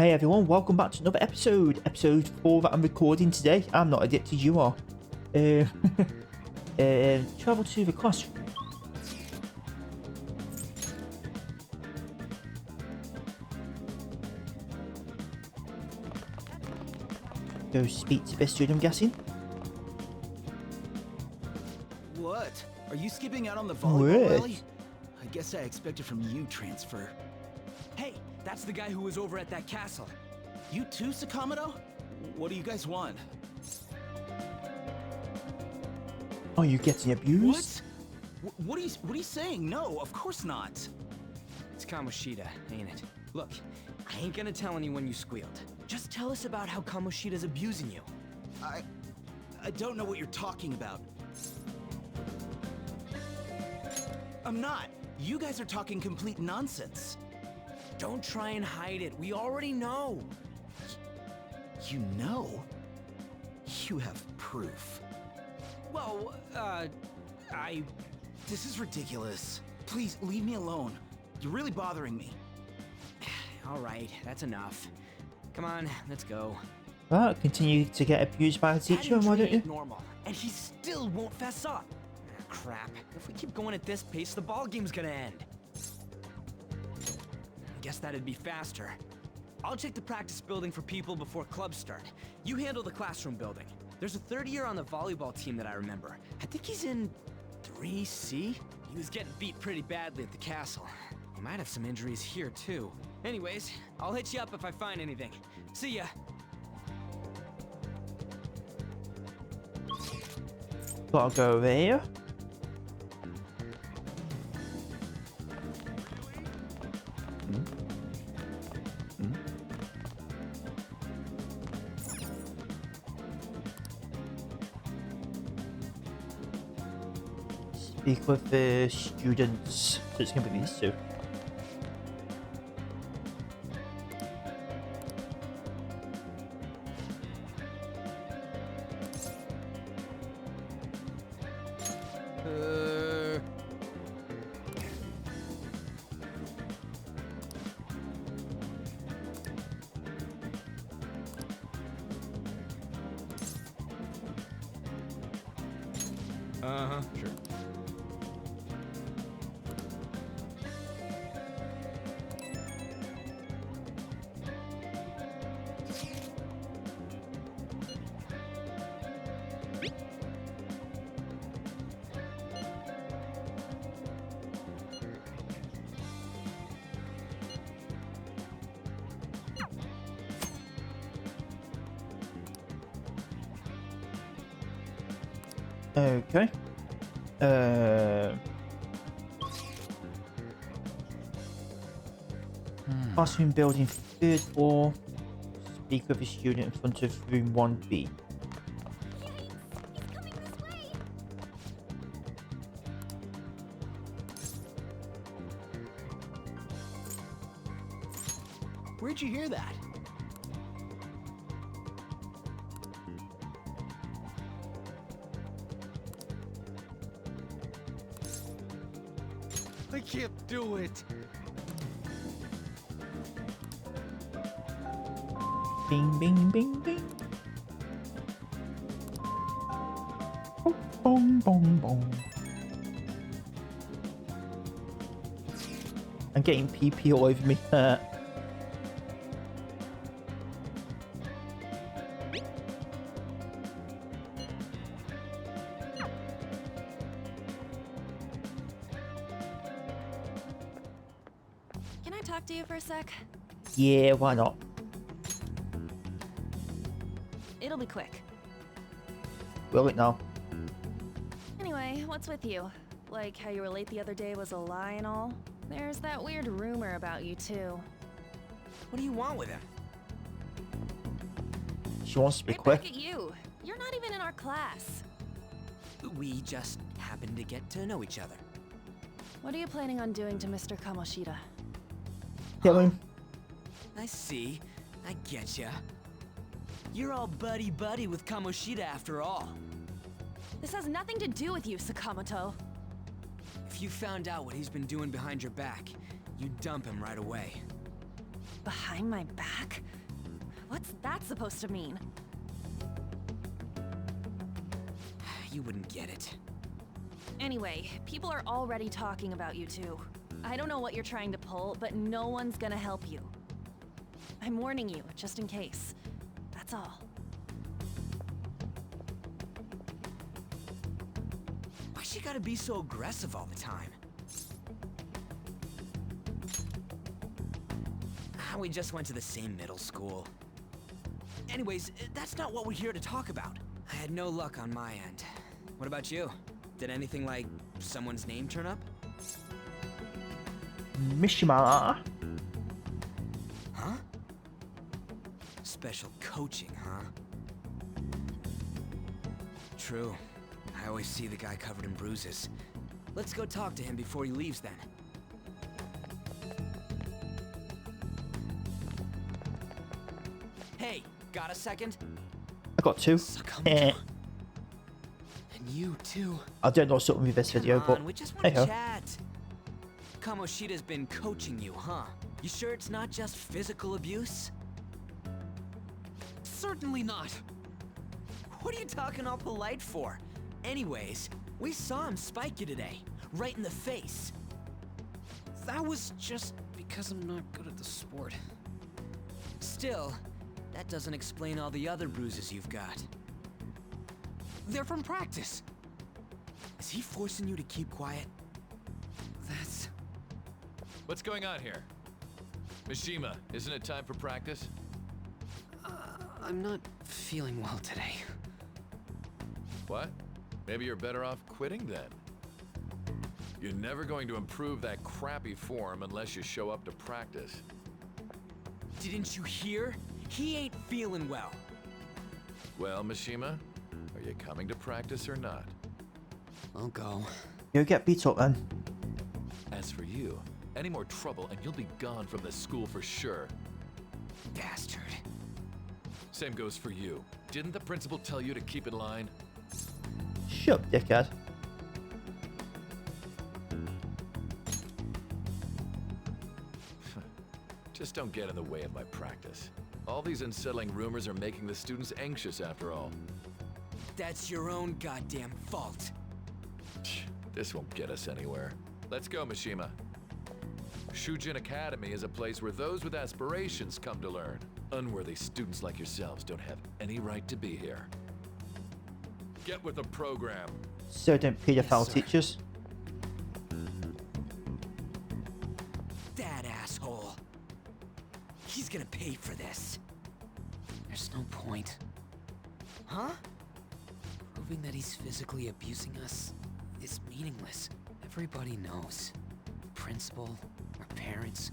Hey everyone, welcome back to another episode 4 that I'm recording today. I'm not addicted, you are. Travel to the classroom. Go speak to the student, I'm guessing. What? Are you skipping out on the volleyball What? rally? I guess I expected from you, transfer. Hey, that's the guy who was over at that castle. You too, Sakamoto? What do you guys want? Are you getting abused? What are you saying? No, of course not. It's Kamoshida, ain't it? Look, I ain't gonna tell anyone you squealed. Just tell us about how Kamoshida's abusing you. I don't know what you're talking about. I'm not. You guys are talking complete nonsense. Don't try and hide it. We already know. You know? You have proof. Well, This is ridiculous. Please, leave me alone. You're really bothering me. All right, that's enough. Come on, let's go. Well, continue to get abused by the teacher, That why don't injury you? ain't normal, and he still won't fess up. Ah, crap. If we keep going at this pace, the ball game's gonna end. I guess that'd be faster. I'll check the practice building for people before clubs start. You handle the classroom building. There's a third year on the volleyball team that I remember. I think he's in 3C? He was getting beat pretty badly at the castle. He might have some injuries here too. Anyways, I'll hit you up if I find anything. See ya. Gotta go there. Speak with the students. So it's gonna be these two. Sure. Okay. Classroom building, third floor. Speak with a student in front of room 1B. Where'd you hear that? I can't do it. Bing, bing, bing, bing. Bong, bong, bong. I'm getting PP all over me. Can I talk to you for a sec? Yeah, why not? It'll be quick. Will it now? Anyway, what's with you? Like how you were late the other day was a lie and all? There's that weird rumor about you too. What do you want with him? She wants to be Right quick. back at you. You're not even in our class. We just happen to get to know each other. What are you planning on doing to Mr. Kamoshida? Kill him. I see. I getcha. You're all buddy-buddy with Kamoshida after all. This has nothing to do with you, Sakamoto. If you found out what he's been doing behind your back, you'd dump him right away. Behind my back? What's that supposed to mean? You wouldn't get it. Anyway, people are already talking about you two. I don't know what you're trying to pull, but no one's gonna help you. I'm warning you, just in case. That's all. Why she gotta be so aggressive all the time? We just went to the same middle school. Anyways, that's not what we're here to talk about. I had no luck on my end. What about you? Did anything like someone's name turn up? Mishima. Huh? Special coaching, huh? True. I always see the guy covered in bruises. Let's go talk to him before he leaves then. Hey, got a second? I got 2. And you too. I don't know something with this video, but we just want hey to ho. chat. Kamoshida's been coaching you, huh? You sure it's not just physical abuse? Certainly not. What are you talking all polite for? Anyways, we saw him spike you today, right in the face. That was just because I'm not good at the sport. Still, that doesn't explain all the other bruises you've got. They're from practice. Is he forcing you to keep quiet? That's... What's going on here? Mishima, isn't it time for practice? I'm not feeling well today. What? Maybe you're better off quitting then. You're never going to improve that crappy form unless you show up to practice. Didn't you hear? He ain't feeling well. Well, Mishima, are you coming to practice or not? I'll go. You'll get beat up then. As for you, any more trouble and you'll be gone from this school for sure. Bastard. Same goes for you. Didn't the principal tell you to keep in line? Shut up, dickhead. Just don't get in the way of my practice. All these unsettling rumors are making the students anxious after all. That's your own goddamn fault. This won't get us anywhere. Let's go, Mishima. Shujin Academy is a place where those with aspirations come to learn. Unworthy students like yourselves don't have any right to be here. Get with the program. So don't paedophile sir. teachers. That asshole. He's gonna pay for this. There's no point. Huh? Proving that he's physically abusing us is meaningless. Everybody knows. The principal, our parents,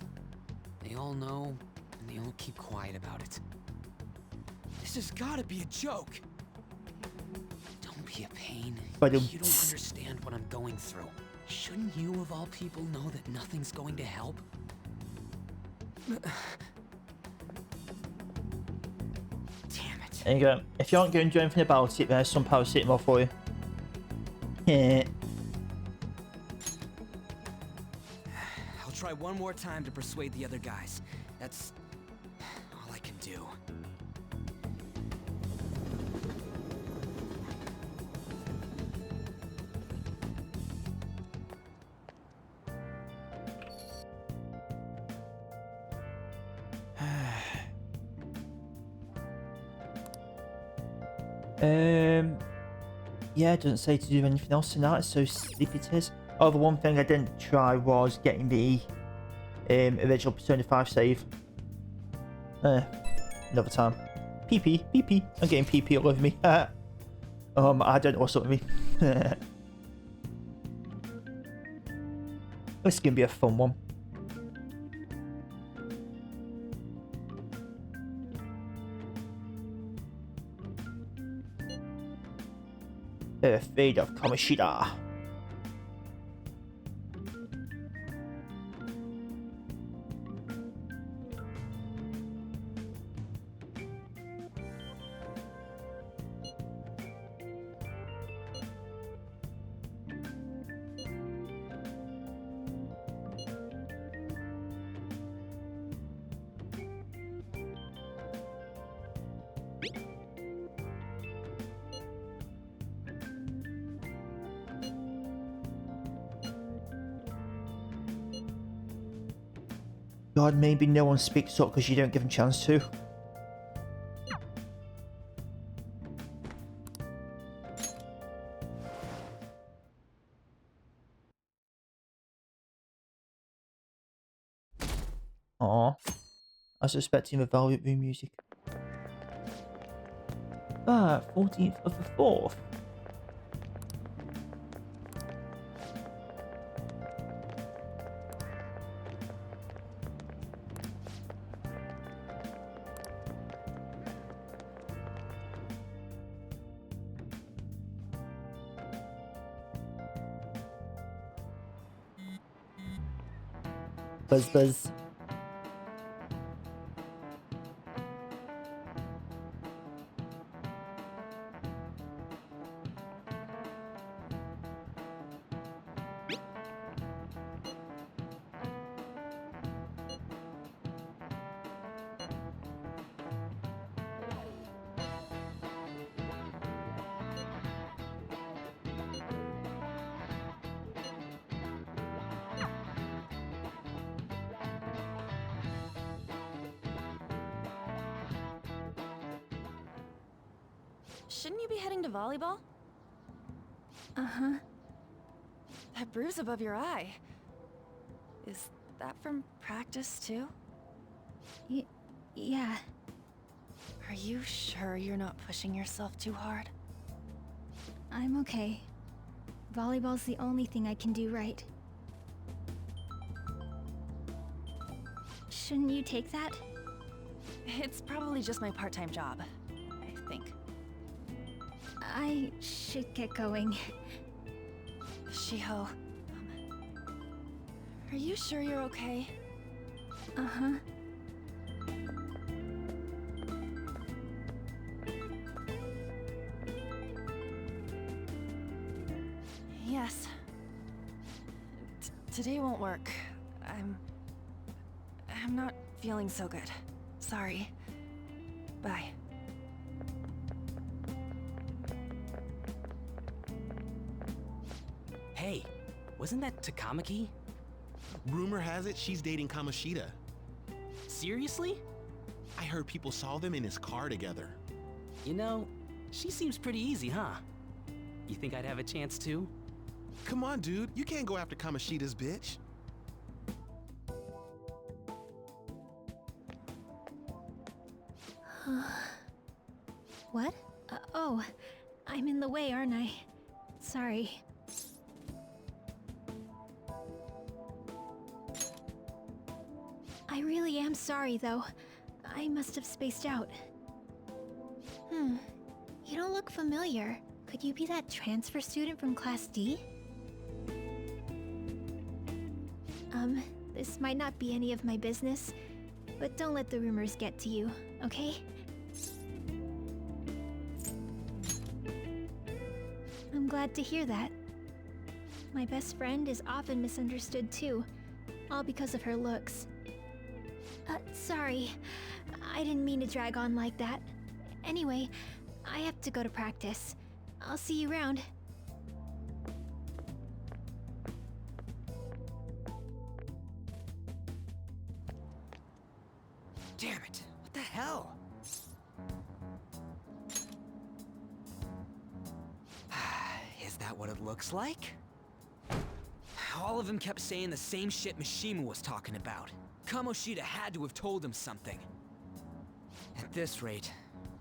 they all know, and they all keep quiet about it. This has gotta be a joke. Don't be a pain. But You don't understand what I'm going through. Shouldn't you, of all people, know that nothing's going to help? Damn it. There you go. If you aren't going to do anything about it, there's some paracetamol for you. Yeah. I'll try one more time to persuade the other guys. That's all I can do. Yeah, it doesn't say to do anything else tonight, so sleepy it is. Oh, the one thing I didn't try was getting the original Persona 5 save. Another time. PP, PP. I'm getting PP all over me. I don't know what's up with me. This is gonna be a fun one. The fate of Kamoshida. God, maybe no one speaks up because you don't give them a chance to. Aw. I was expecting the Velvet Room music. Ah, 14th of the 4th. Buzz buzz. Shouldn't you be heading to volleyball? Uh-huh. That bruise above your eye. Is that from practice, too? Yeah. Are you sure you're not pushing yourself too hard? I'm okay. Volleyball's the only thing I can do right. Shouldn't you take that? It's probably just my part-time job, I think. I should get going. Shiho, are you sure you're okay? Uh-huh. Yes. Today won't work. I'm not feeling so good. Sorry. Bye. Hey, wasn't that Takamaki? Rumor has it she's dating Kamoshida. Seriously? I heard people saw them in his car together. You know, she seems pretty easy, huh? You think I'd have a chance too? Come on, dude. You can't go after Kamoshida's bitch. What? Oh, I'm in the way, aren't I? Sorry. I really am sorry, though. I must have spaced out. You don't look familiar. Could you be that transfer student from Class D? This might not be any of my business, but don't let the rumors get to you, okay? I'm glad to hear that. My best friend is often misunderstood too, all because of her looks. Sorry. I didn't mean to drag on like that. Anyway, I have to go to practice. I'll see you around. Damn it, what the hell? Is that what it looks like? All of them kept saying the same shit Mishima was talking about. Kamoshida had to have told him something. At this rate,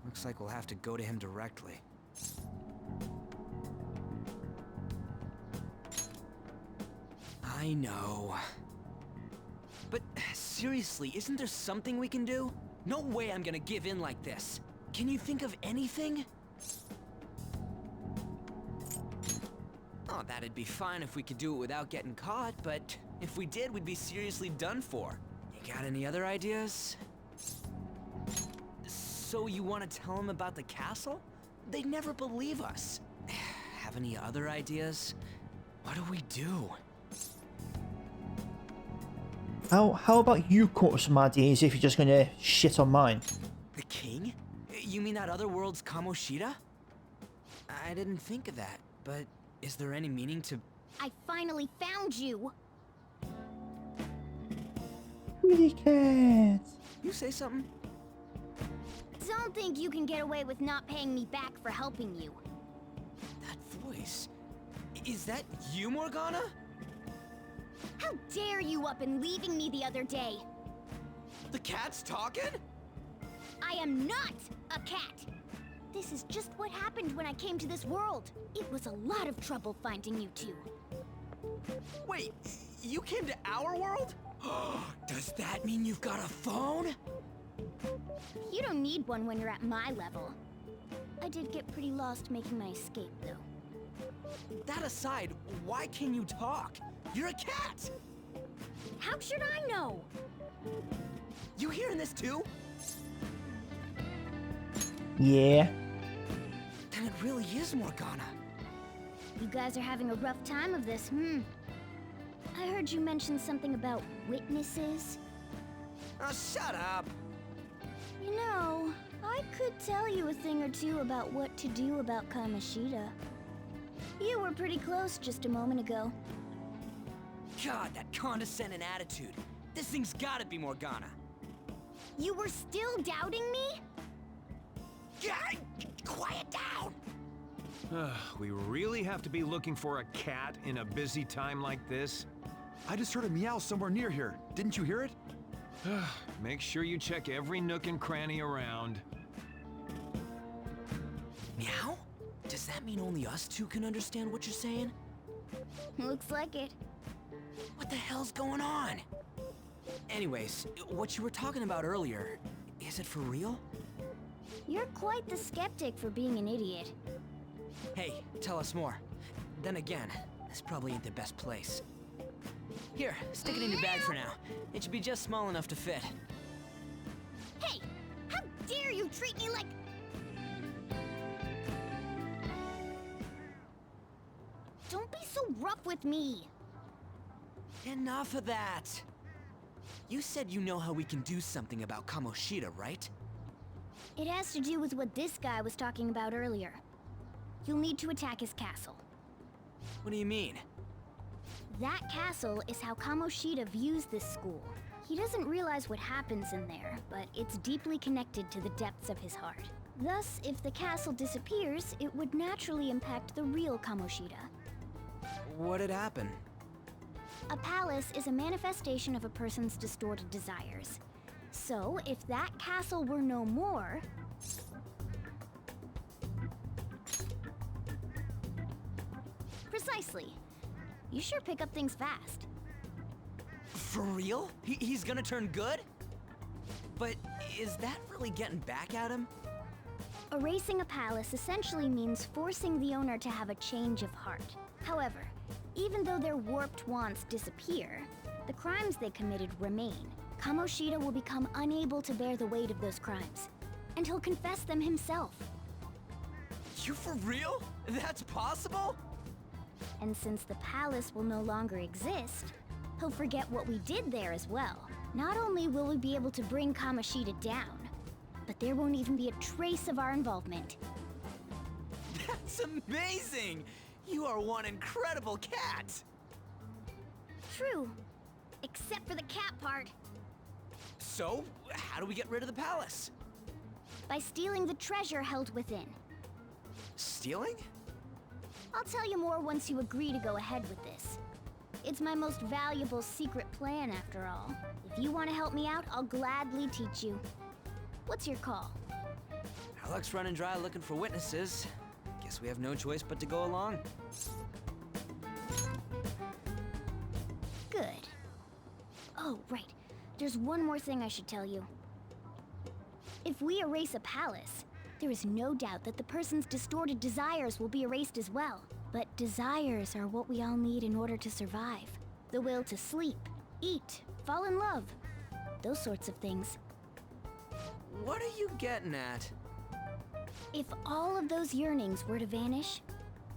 looks like we'll have to go to him directly. I know. But seriously, isn't there something we can do? No way I'm gonna give in like this. Can you think of anything? Oh, that'd be fine if we could do it without getting caught, but if we did, we'd be seriously done for. You got any other ideas? So you want to tell them about the castle? They'd never believe us. Have any other ideas? What do we do? How about you come up with some ideas if you're just gonna shit on mine? The king? You mean that other world's Kamoshida? I didn't think of that, but is there any meaning to... I finally found you! Pretty cat. You say something? Don't think you can get away with not paying me back for helping you. That voice. Is that you, Morgana? How dare you up and leaving me the other day? The cat's talking? I am not a cat! This is just what happened when I came to this world. It was a lot of trouble finding you two. Wait, you came to our world? Does that mean you've got a phone? You don't need one when you're at my level. I did get pretty lost making my escape, though. That aside, why can you talk? You're a cat! How should I know? You hearing this too? Yeah. Then it really is Morgana. You guys are having a rough time of this, I heard you mention something about witnesses. Oh, shut up! You know, I could tell you a thing or two about what to do about Kamoshida. You were pretty close just a moment ago. God, that condescending attitude. This thing's gotta be Morgana. You were still doubting me? God, quiet down! We really have to be looking for a cat in a busy time like this? I just heard a meow somewhere near here. Didn't you hear it? Make sure you check every nook and cranny around. Meow? Does that mean only us two can understand what you're saying? Looks like it. What the hell's going on? Anyways, what you were talking about earlier, is it for real? You're quite the skeptic for being an idiot. Hey, tell us more. Then again, this probably ain't the best place. Here, stick it in your bag for now. It should be just small enough to fit. Hey! How dare you treat me like... Don't be so rough with me! Enough of that! You said you know how we can do something about Kamoshida, right? It has to do with what this guy was talking about earlier. You'll need to attack his castle. What do you mean? That castle is how Kamoshida views this school. He doesn't realize what happens in there, but it's deeply connected to the depths of his heart. Thus, if the castle disappears, it would naturally impact the real Kamoshida. What'd happen? A palace is a manifestation of a person's distorted desires. So, if that castle were no more... Precisely. You sure pick up things fast. For real? He's gonna turn good? But is that really getting back at him? Erasing a palace essentially means forcing the owner to have a change of heart. However, even though their warped wants disappear, the crimes they committed remain. Kamoshida will become unable to bear the weight of those crimes, and he'll confess them himself. You for real? That's possible? And since the palace will no longer exist, he'll forget what we did there as well. Not only will we be able to bring Kamoshida down, but there won't even be a trace of our involvement. That's amazing! You are one incredible cat! True. Except for the cat part. So, how do we get rid of the palace? By stealing the treasure held within. Stealing? I'll tell you more once you agree to go ahead with this. It's my most valuable secret plan, after all. If you want to help me out, I'll gladly teach you. What's your call? Our luck's running dry looking for witnesses. Guess we have no choice but to go along. Good. Oh, right. There's one more thing I should tell you. If we erase a palace, there is no doubt that the person's distorted desires will be erased as well. But desires are what we all need in order to survive. The will to sleep, eat, fall in love. Those sorts of things. What are you getting at? If all of those yearnings were to vanish,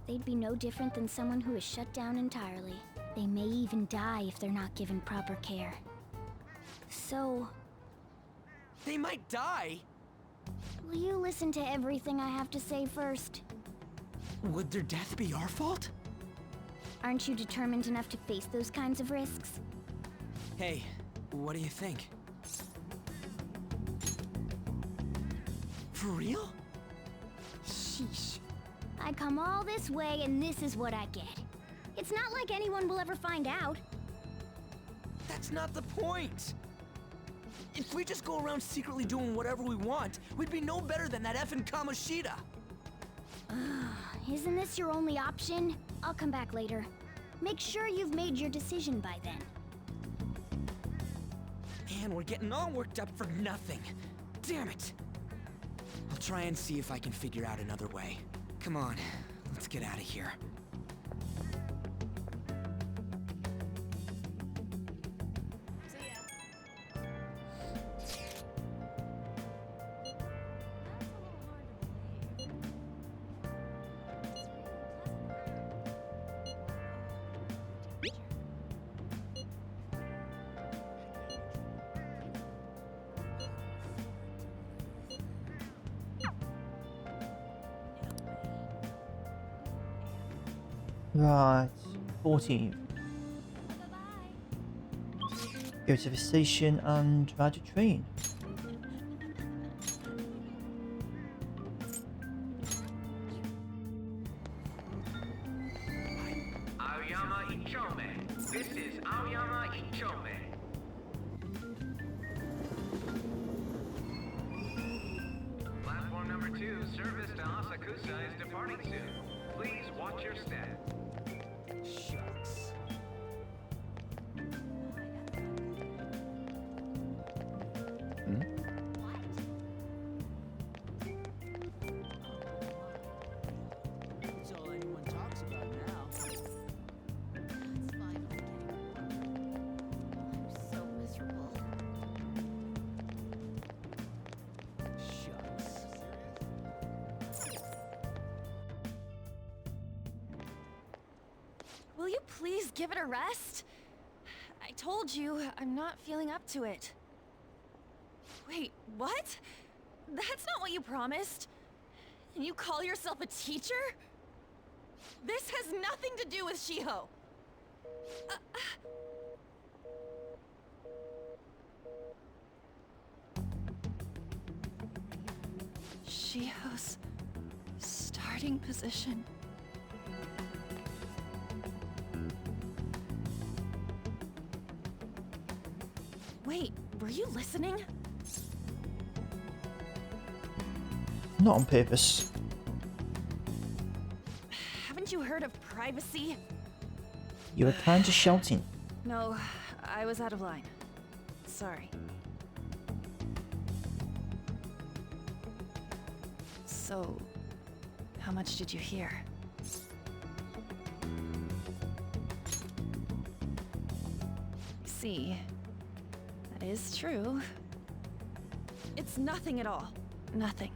they'd be no different than someone who is shut down entirely. They may even die if they're not given proper care. So... They might die? will you listen to everything I have to say first? Would their death be our fault? Aren't you determined enough to face those kinds of risks? Hey, What do you think? For real? Sheesh. I come all this way and this is what I get. It's not like anyone will ever find out. That's not the point! If we just go around secretly doing whatever we want, we'd be no better than that effing Kamoshida! Isn't this your only option? I'll come back later. Make sure you've made your decision by then. Man, we're getting all worked up for nothing. Damn it! I'll try and see if I can figure out another way. Come on, let's get out of here. Right, 14. Go to the station and ride a train. Aoyama Ichome. This is Aoyama Ichome. Platform number 2, service to Asakusa is departing soon. Please watch your step. Shucks. That's all anyone talks about now. It's finally getting warmer. I'm so miserable. Shucks. Will you please give it a rest? I told you, I'm not feeling up to it. Wait, what? That's not what you promised. And you call yourself a teacher? This has nothing to do with Shiho. Shiho's starting position. Wait, were you listening? Not on purpose. Haven't you heard of privacy? You were kind of shouting. No, I was out of line. Sorry. So, how much did you hear? See, that is true. It's nothing at all. Nothing.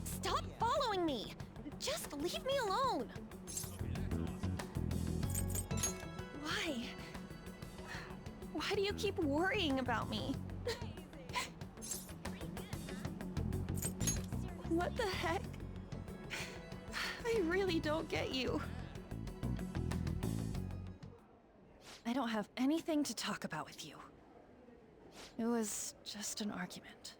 Stop following me! Just leave me alone! Why? Why do you keep worrying about me? What the heck? I really don't get you. I don't have anything to talk about with you. It was just an argument.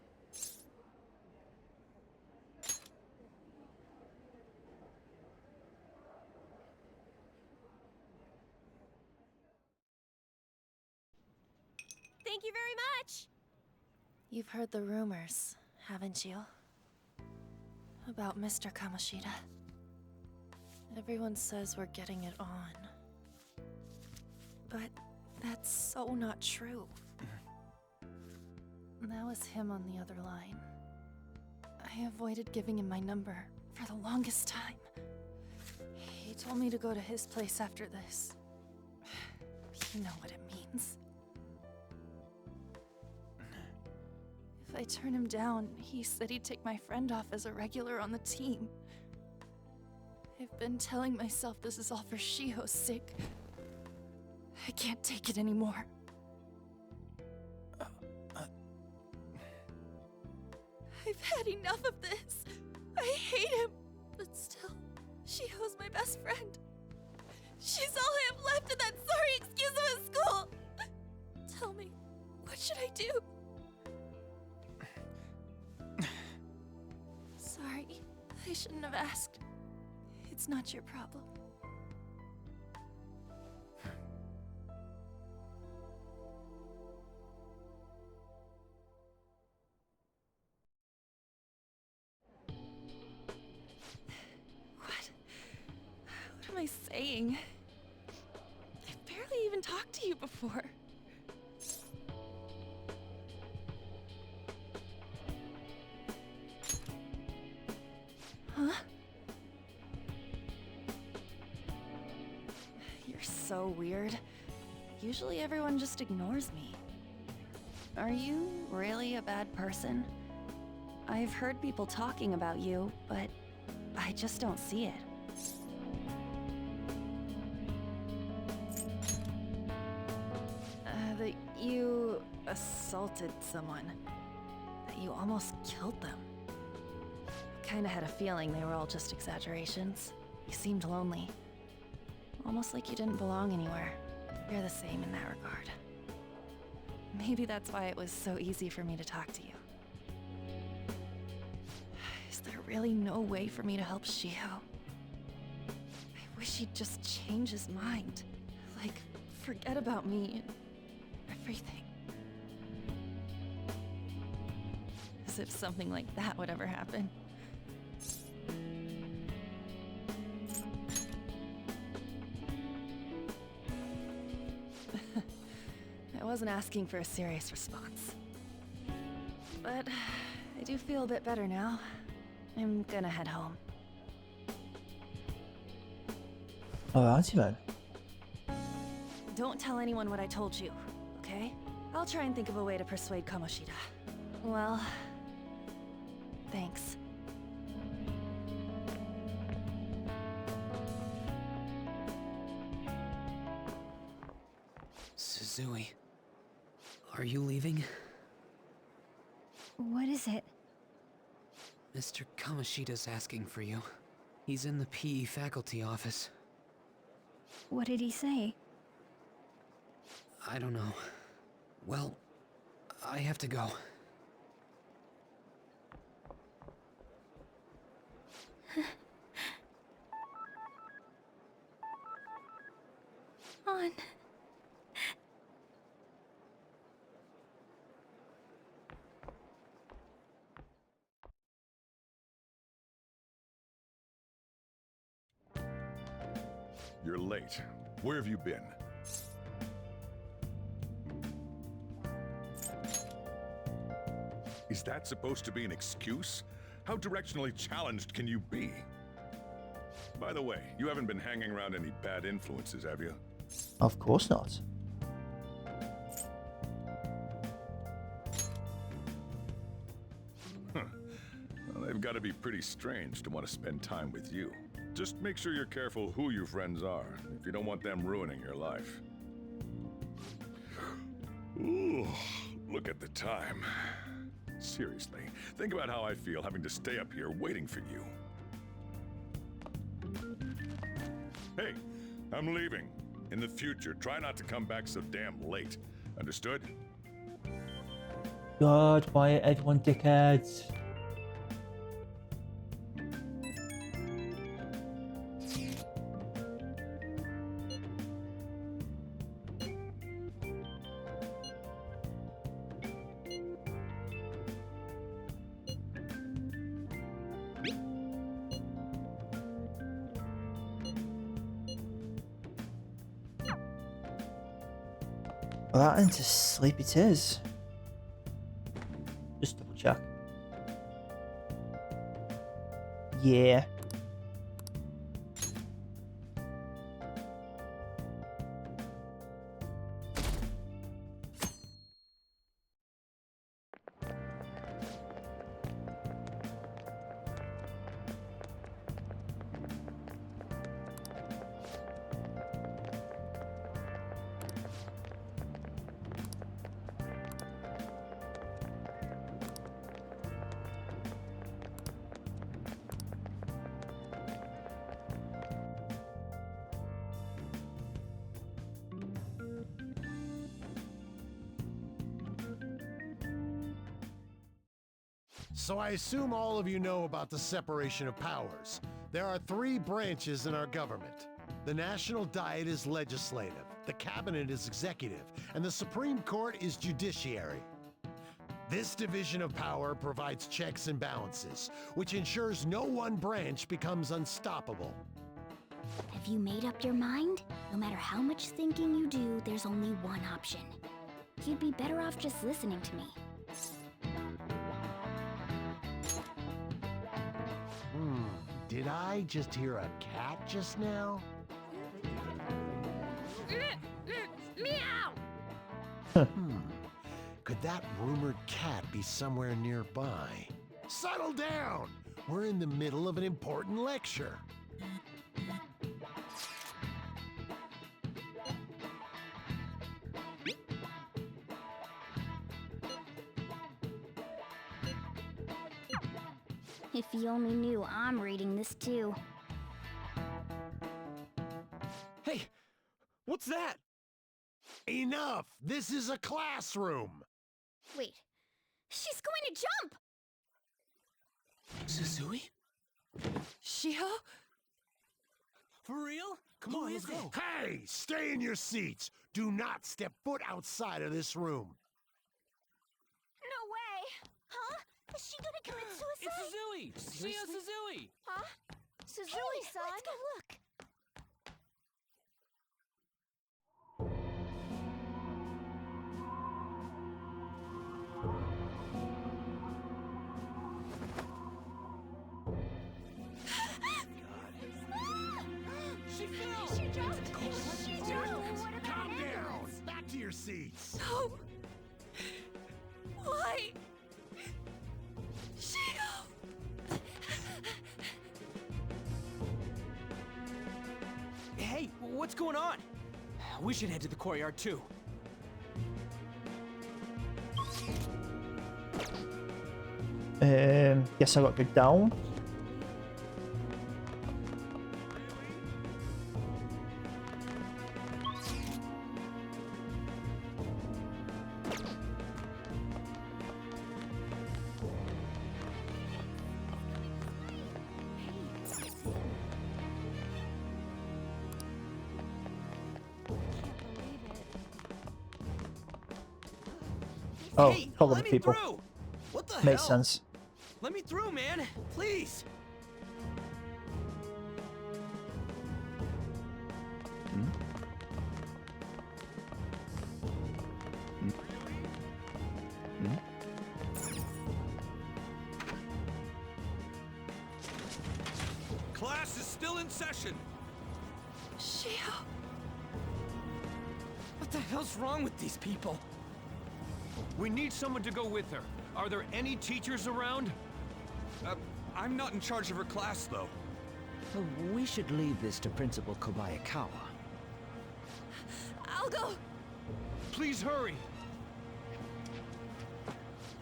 Thank you very much! You've heard the rumors, haven't you? About Mr. Kamoshida. Everyone says we're getting it on. But that's so not true. That was him on the other line. I avoided giving him my number for the longest time. He told me to go to his place after this. You know what it means. If I turn him down, he said he'd take my friend off as a regular on the team. I've been telling myself this is all for Shiho's sake. I can't take it anymore. I've had enough of this. I hate him. But still, Shiho's my best friend. She's all I have left in that sorry excuse of a school. Tell me, what should I do? Sorry, I shouldn't have asked. It's not your problem. What am I saying? I've barely even talked to you before. Huh? You're so weird. Usually everyone just ignores me. Are you really a bad person? I've heard people talking about you, but I just don't see it. That you assaulted someone. That you almost killed them. Kinda had a feeling they were all just exaggerations. You seemed lonely. Almost like you didn't belong anywhere. You're the same in that regard. Maybe that's why it was so easy for me to talk to you. Is there really no way for me to help Shiho? I wish he'd just change his mind. Like, forget about me and everything. As if something like that would ever happen. I wasn't asking for a serious response. But I do feel a bit better now. I'm gonna head home. Alrighty then. Don't tell anyone what I told you, okay? I'll try and think of a way to persuade Kamoshida. Well, thanks. Suzui, are you leaving? What is it? Mr. Kamoshida's asking for you. He's in the PE faculty office. What did he say? I don't know. Well, I have to go. On. You're late. Where have you been? Is that supposed to be an excuse? How directionally challenged can you be? By the way, you haven't been hanging around any bad influences, have you? Of course not. Huh. Well, they've got to be pretty strange to want to spend time with you. Just make sure you're careful who your friends are, if you don't want them ruining your life. Ooh, look at the time. Seriously, think about how I feel having to stay up here waiting for you. Hey, I'm leaving. In the future, try not to come back so damn late. Understood? God, why are everyone dickheads? Right into sleep it is. Just double check. Yeah. So I assume all of you know about the separation of powers. There are 3 branches in our government. The National Diet is legislative, the Cabinet is executive, and the Supreme Court is judiciary. This division of power provides checks and balances, which ensures no one branch becomes unstoppable. Have you made up your mind? No matter how much thinking you do, there's only one option. You'd be better off just listening to me. Did I just hear a cat just now? Meow! Could that rumored cat be somewhere nearby? Settle down! We're in the middle of an important lecture. If you only knew I'm reading this too. Hey, what's that? Enough! This is a classroom! Wait, she's going to jump! Suzui? Shiho? For real? Come on, let's go. Hey! Stay in your seats! Do not step foot outside of this room! No way! Huh? Is she gonna commit suicide? It's Suzui! Shio Suzui! Huh? Suzui-san! Let's go look! She fell! She jumped! She jumped! What about Calm down! ambulance? Back to your seats! No! Why? Shio! Hey, what's going on? We should head to the courtyard too. Guess I got to go down. Oh, Hey, follow let the me people. through! What the Makes hell? sense. Let me through, man! Please! Class is still in session. Shio! What the hell's wrong with these people? We need someone to go with her. Are there any teachers around? I'm not in charge of her class, though. We should leave this to Principal Kobayakawa. I'll go! Please hurry.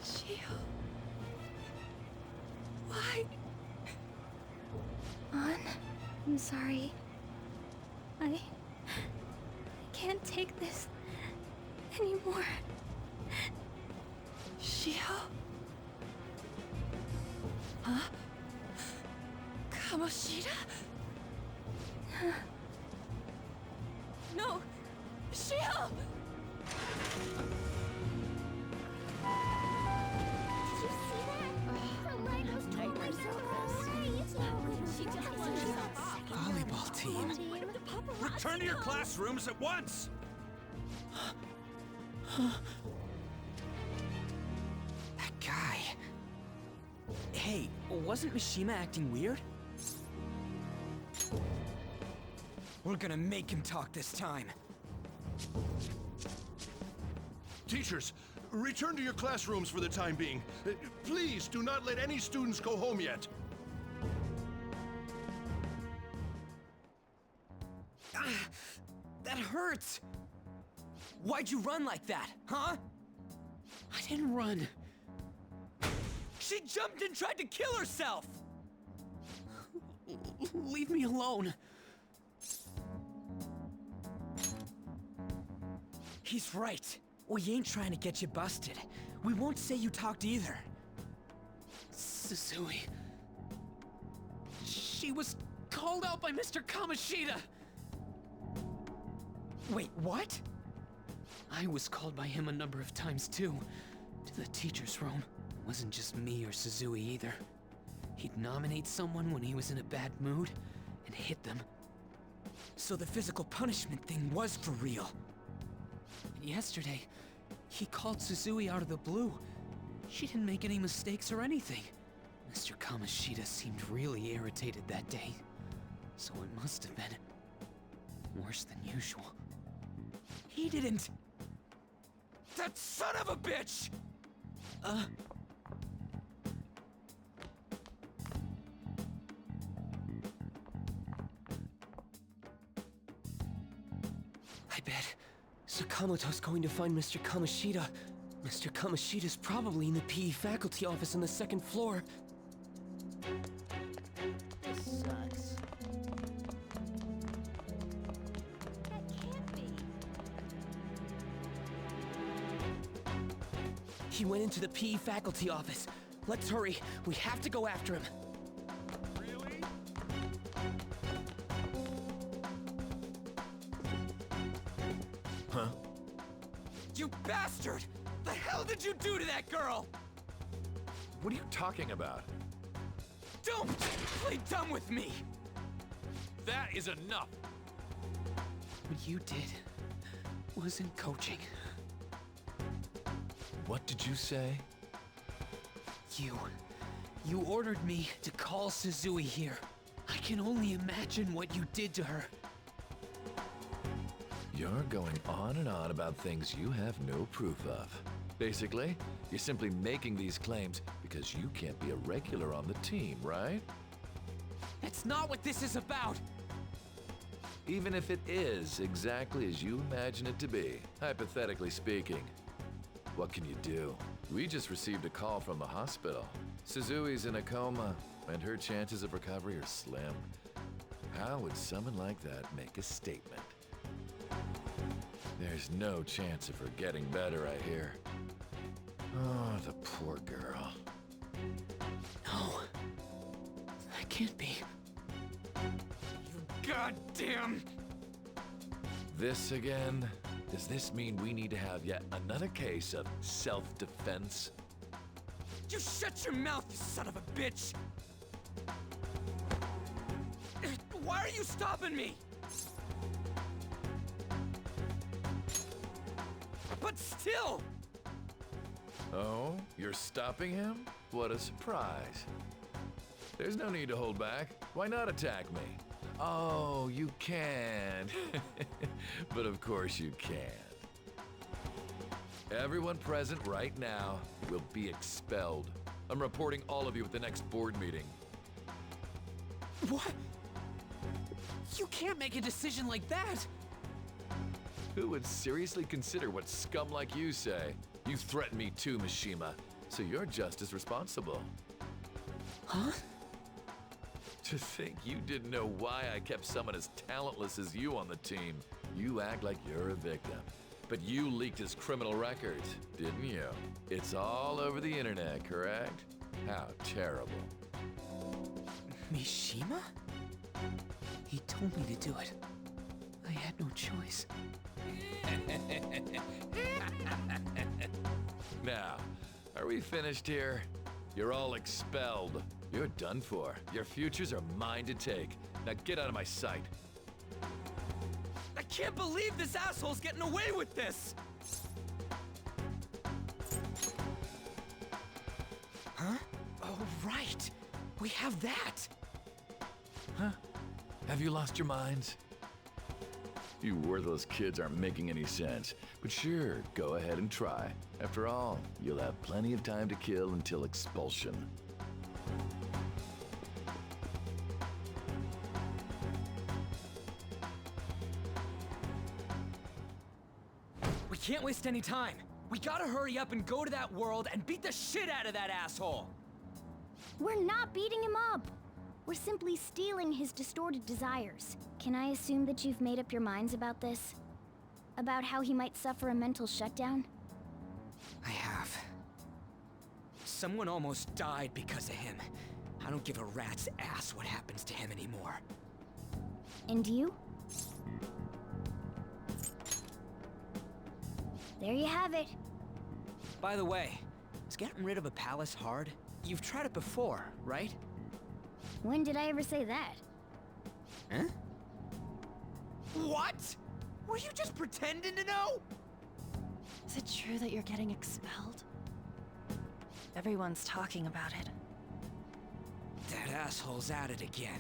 Shio... Why? I'm sorry. I can't take this anymore. Shio? Huh? Kamoshida? No! Shio! Did you see that? Her leg was totally She just won herself. Volleyball team. Return to your classrooms at once! That guy. Hey, wasn't Mishima acting weird? We're gonna make him talk this time. Teachers, return to your classrooms for the time being. Please do not let any students go home yet. That hurts! Why'd you run like that, huh? I didn't run. She jumped and tried to kill herself! Leave me alone. He's right. We ain't trying to get you busted. We won't say you talked either. Suzui. She was called out by Mr. Kamoshida! Wait, what? I was called by him a number of times too, to the teacher's room. Wasn't just me or Suzui either. He'd nominate someone when he was in a bad mood, and hit them. So the physical punishment thing was for real. And yesterday, he called Suzui out of the blue. She didn't make any mistakes or anything. Mr. Kamoshida seemed really irritated that day, so it must have been worse than usual. He didn't... That son of a bitch! I bet Sakamoto's going to find Mr. Kamoshida. Mr. Kamoshida's probably in the PE faculty office on the second floor. This sucks. That can't be. He went into the PE faculty office. Let's hurry. We have to go after him. Really? Huh? You bastard! The hell did you do to that girl? What are you talking about? Don't play dumb with me! That is enough! What you did wasn't coaching. What did you say? You ordered me to call Suzui here. I can only imagine what you did to her. You're going on and on about things you have no proof of. Basically, you're simply making these claims because you can't be a regular on the team, right? That's not what this is about! Even if it is exactly as you imagine it to be, hypothetically speaking, what can you do? We just received a call from the hospital. Suzui's in a coma, and her chances of recovery are slim. How would someone like that make a statement? There's no chance of her getting better, I hear. Oh, the poor girl. No. That can't be. You goddamn... This again? Does this mean we need to have yet another case of self-defense? You shut your mouth, you son of a bitch! Why are you stopping me? But still! Oh, you're stopping him? What a surprise. There's no need to hold back. Why not attack me? Oh, you can. But of course you can. Everyone present right now will be expelled. I'm reporting all of you at the next board meeting. What? You can't make a decision like that! Who would seriously consider what scum like you say? You threatened me too, Mishima, so you're just as responsible. Huh? To think you didn't know why I kept someone as talentless as you on the team. You act like you're a victim. But you leaked his criminal records, didn't you? It's all over the internet, correct? How terrible. Mishima? He told me to do it. I had no choice. Now, are we finished here? You're all expelled. You're done for. Your futures are mine to take. Now get out of my sight. I can't believe this asshole's getting away with this! Huh? Oh, right! We have that! Huh? Have you lost your minds? You worthless kids aren't making any sense. But sure, go ahead and try. After all, you'll have plenty of time to kill until expulsion. We can't waste any time. We gotta hurry up and go to that world and beat the shit out of that asshole! We're not beating him up! We're simply stealing his distorted desires. Can I assume that you've made up your minds about this? About how he might suffer a mental shutdown? I have. Someone almost died because of him. I don't give a rat's ass what happens to him anymore. And you? There you have it. By the way, is getting rid of a palace hard? You've tried it before, right? When did I ever say that? Huh? What? Were you just pretending to know? Is it true that you're getting expelled? Everyone's talking about it. That asshole's at it again.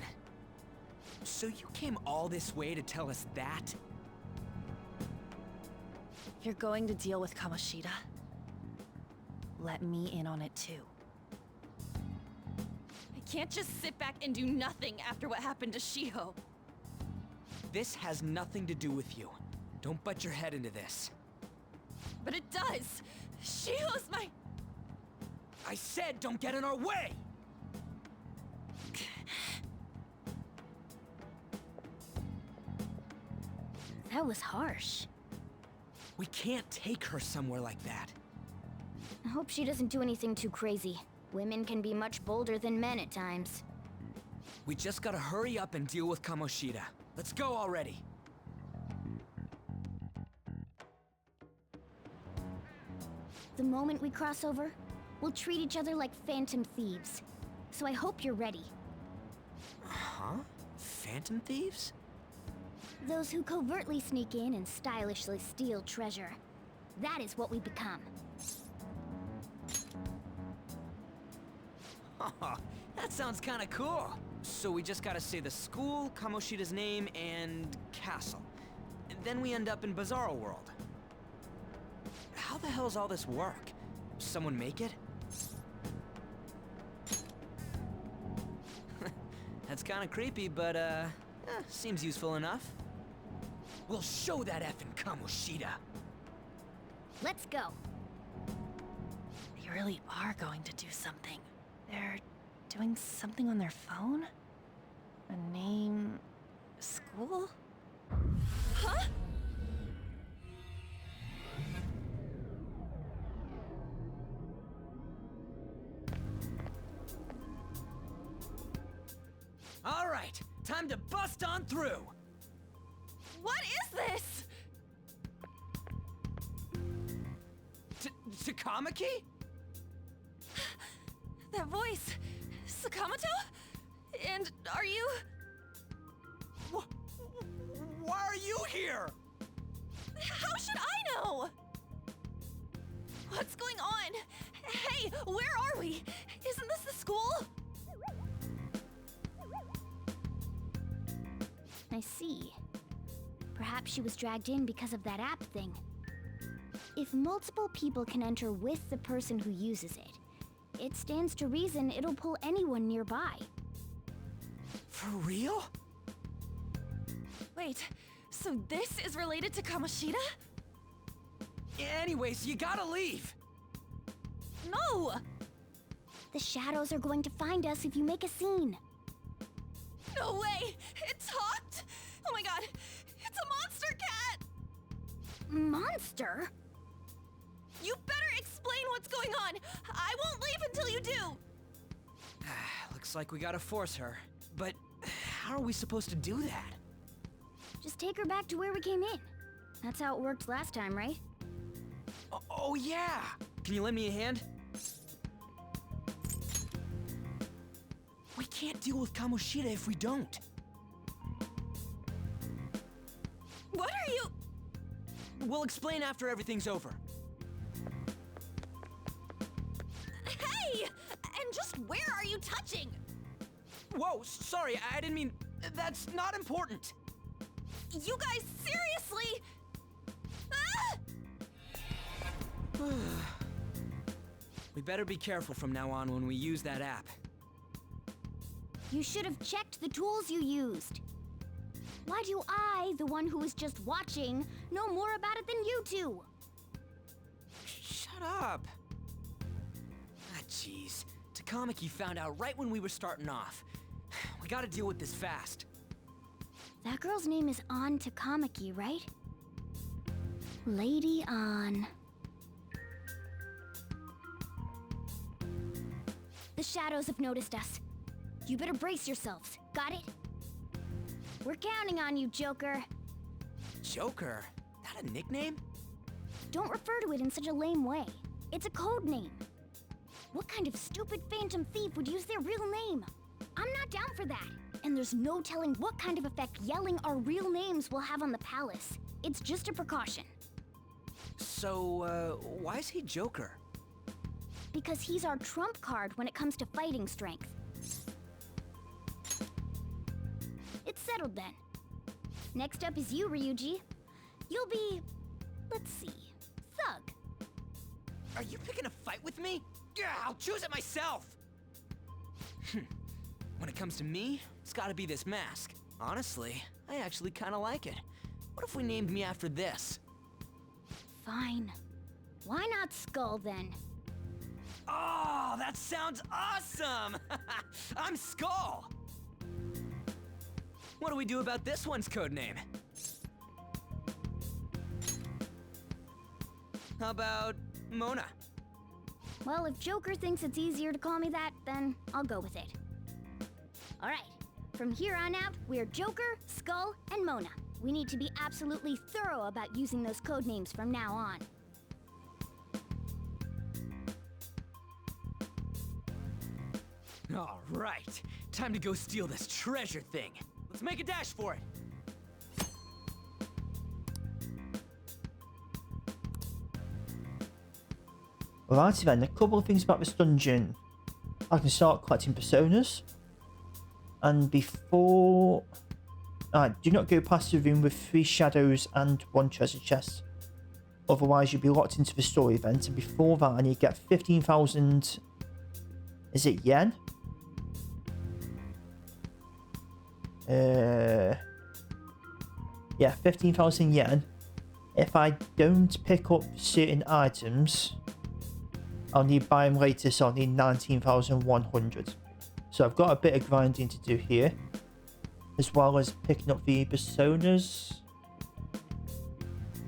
So you came all this way to tell us that? If you're going to deal with Kamoshida, let me in on it too. I can't just sit back and do nothing after what happened to Shiho. This has nothing to do with you. Don't butt your head into this. But it does! Shiho's my... I said don't get in our way! That was harsh. We can't take her somewhere like that. I hope she doesn't do anything too crazy. Women can be much bolder than men at times. We just gotta hurry up and deal with Kamoshida. Let's go already. The moment we cross over, we'll treat each other like phantom thieves. So I hope you're ready. Huh? Phantom thieves? Those who covertly sneak in and stylishly steal treasure. That is what we become. That sounds kinda cool. So we just gotta say the school, Kamoshida's name, and castle. And then we end up in Bizarro World. How the hell's all this work? Someone make it? That's kinda creepy, but seems useful enough. We'll show that effing Kamoshida. Let's go. They really are going to do something. They're doing something on their phone? A name... school? Huh? All right, time to bust on through. What is this? Takamaki? That voice... Sakamoto? And are you... Why are you here? How should I know? What's going on? Hey, where are we? Isn't this the school? I see. Perhaps she was dragged in because of that app thing. If multiple people can enter with the person who uses it, it stands to reason it'll pull anyone nearby. For real? Wait, so this is related to Kamoshida? Anyways, you gotta leave. No! The shadows are going to find us if you make a scene. No way! It talked? Oh my god! It's a monster cat! Monster? You better explain what's going on! I won't leave until you do! Looks like we gotta force her. But how are we supposed to do that? Just take her back to where we came in. That's how it worked last time, right? Oh yeah! Can you lend me a hand? We can't deal with Kamoshida if we don't. What are you... We'll explain after everything's over. Hey! And just where are you touching? Whoa, sorry, I didn't mean... That's not important. You guys, seriously? Ah! We better be careful from now on when we use that app. You should have checked the tools you used. Why do I, the one who was just watching, know more about it than you two? Shut up. Ah, jeez. Takamaki found out right when we were starting off. We gotta deal with this fast. That girl's name is An Takamaki, right? Lady An. The shadows have noticed us. You better brace yourselves. Got it? We're counting on you, Joker. Joker? That a nickname? Don't refer to it in such a lame way. It's a code name. What kind of stupid phantom thief would use their real name? I'm not down for that. And there's no telling what kind of effect yelling our real names will have on the palace. It's just a precaution. So, why is he Joker? Because he's our trump card when it comes to fighting strength. It's settled then. Next up is you, Ryuji. You'll be... let's see... Thug. Are you picking a fight with me? Yeah, I'll choose it myself! When it comes to me, it's gotta be this mask. Honestly, I actually kinda like it. What if we named me after this? Fine. Why not Skull, then? Oh, that sounds awesome! I'm Skull! What do we do about this one's codename? How about Mona? Well, if Joker thinks it's easier to call me that, then I'll go with it. Alright, from here on out, we're Joker, Skull, and Mona. We need to be absolutely thorough about using those codenames from now on. Alright, time to go steal this treasure thing. Let's make a dash for it. Alrighty then, a couple of things about this dungeon. I can start collecting personas. And before... do not go past the room with 3 shadows and 1 treasure chest. Otherwise you'll be locked into the story event. And before that I need to get 15,000... Is it yen? Yeah, 15,000 yen. If I don't pick up certain items, I'll need to buy them later, so I'll need 19,100. So I've got a bit of grinding to do here, as well as picking up the personas,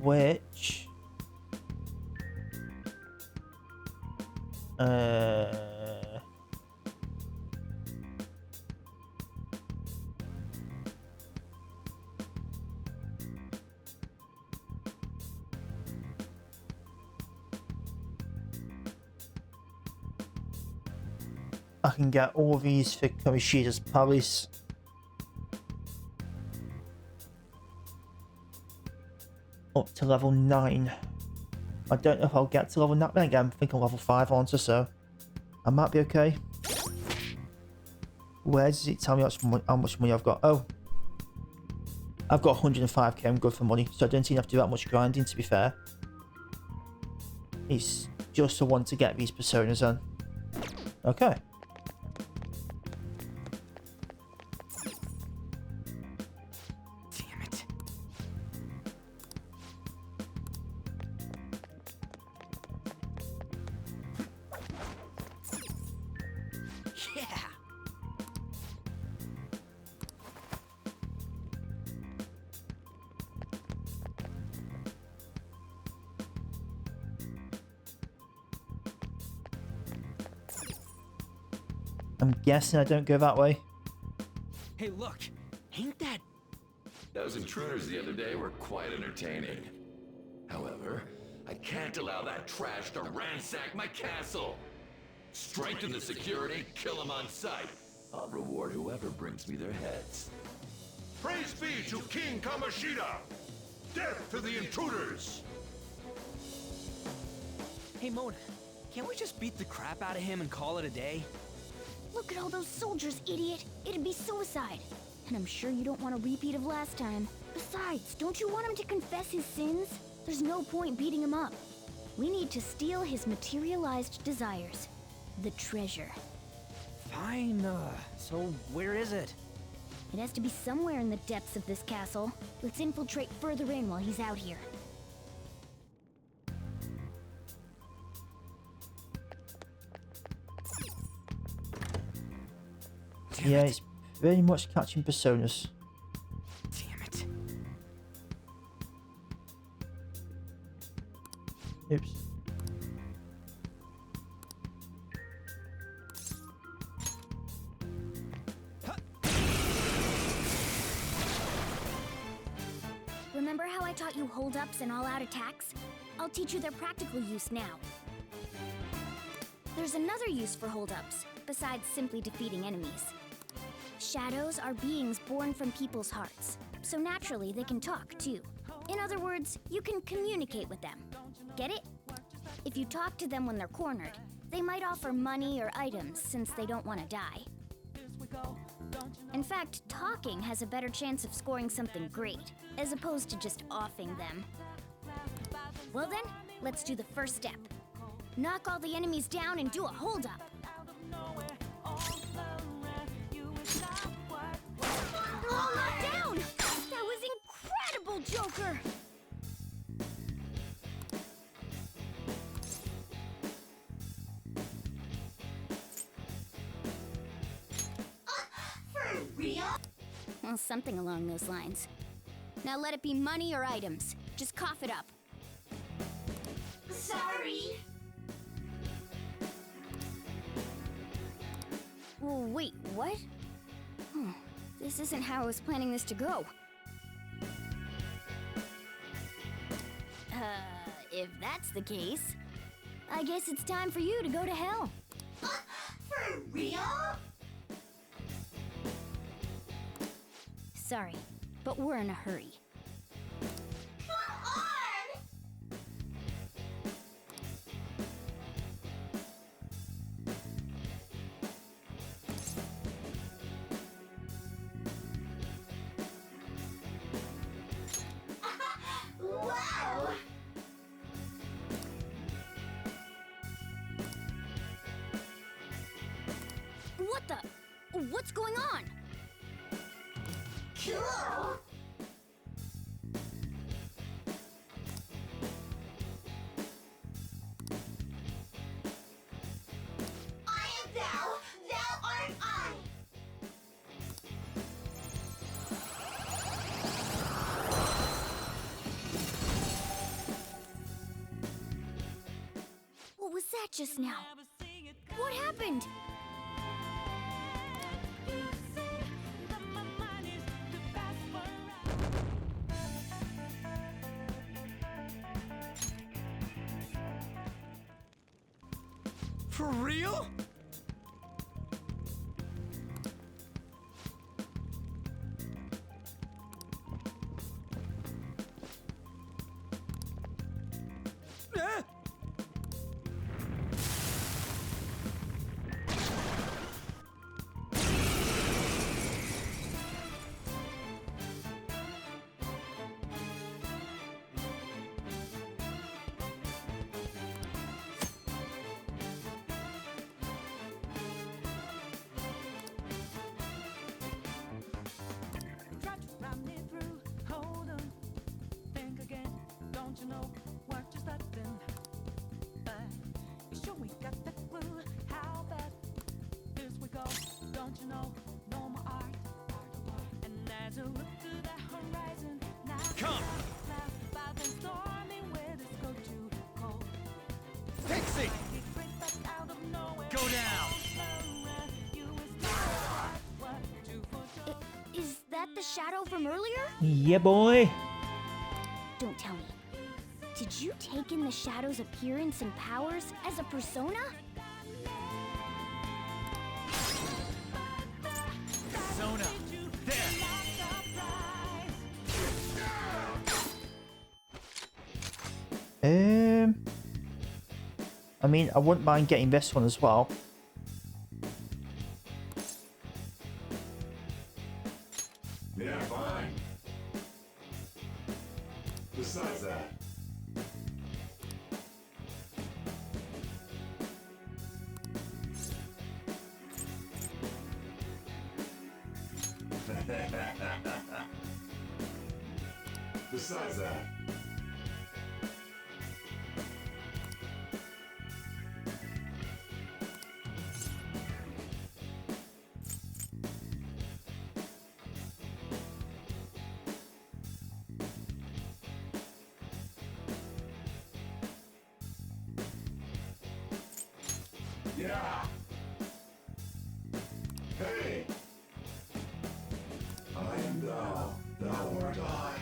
which I can get all these for Kamoshida's Palace. Up to level 9. I don't know if I'll get to level 9. Then again, I think I'm level 5 on, so I might be okay. Where does it tell me how much money I've got? Oh, I've got 105k. I'm good for money, so I don't seem to have to do that much grinding, to be fair. It's just the one to get these personas on. Okay. I'm guessing I don't go that way. Hey, look! Ain't that... Those intruders the other day were quite entertaining. However, I can't allow that trash to ransack my castle. Strengthen the security, kill them on sight. I'll reward whoever brings me their heads. Praise be to King Kamoshida! Death to the intruders! Hey, Mona, can't we just beat the crap out of him and call it a day? Look at all those soldiers, idiot! It'd be suicide. And I'm sure you don't want a repeat of last time. Besides, don't you want him to confess his sins? There's no point beating him up. We need to steal his materialized desires. The treasure. Fine, so where is it? It has to be somewhere in the depths of this castle. Let's infiltrate further in while he's out here. Yeah, it's very much catching personas. Damn it. Oops. Remember how I taught you hold-ups and all-out attacks? I'll teach you their practical use now. There's another use for hold-ups, besides simply defeating enemies. Shadows are beings born from people's hearts, so naturally they can talk too. In other words, you can communicate with them. Get it? If you talk to them when they're cornered, they might offer money or items since they don't want to die. In fact, talking has a better chance of scoring something great, as opposed to just offing them. Well then, let's do the first step. Knock all the enemies down and do a hold-up. All knocked down! That was incredible, Joker! For real? Well, something along those lines. Now let it be money or items. Just cough it up. Sorry. Well, wait, what? This isn't how I was planning this to go. If that's the case, I guess it's time for you to go to hell. For real? Sorry, but we're in a hurry. Come on! Wow! What the? What's going on? Cool! I am thou, thou art I! What was that just now? What happened? For real? Come! Pixie! Go down! Is that the shadow from earlier? Yeah, boy. Don't tell me. Did you take in the shadow's appearance and powers as a persona? Persona! There! I mean, I wouldn't mind getting this one as well. Yeah, fine. Besides that, besides that, yeah. Hey! I am thou, thou art I.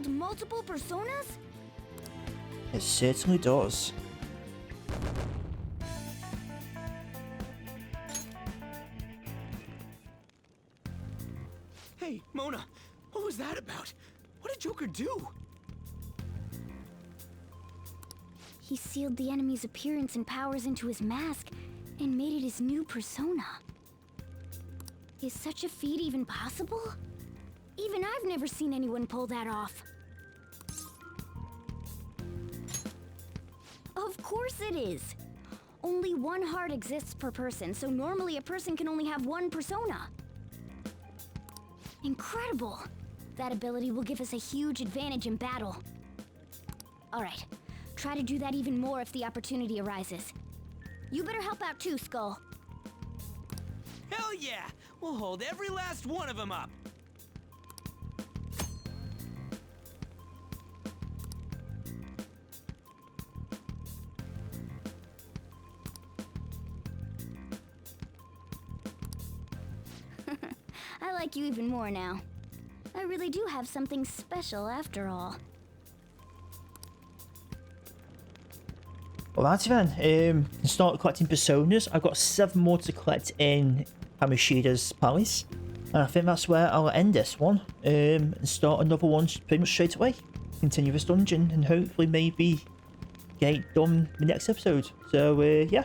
hold multiple personas? It certainly does. Hey, Mona, what was that about? What did Joker do? He sealed the enemy's appearance and powers into his mask and made it his new persona. Is such a feat even possible? Even I've never seen anyone pull that off. Of course it is. Only one heart exists per person, so normally a person can only have one persona. Incredible! That ability will give us a huge advantage in battle. Alright, try to do that even more if the opportunity arises. You better help out too, Skull. Hell yeah! We'll hold every last one of them up! I like you even more now. I really do have something special after all. Alrighty then, start collecting personas. I've got 7 more to collect in Kamoshida's palace. And I think that's where I'll end this one. And start another one pretty much straight away. Continue this dungeon and hopefully maybe get it done in the next episode. So yeah,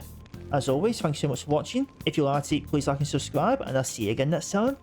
as always, thanks so much for watching. If you liked it, please like and subscribe, and I'll see you again next time.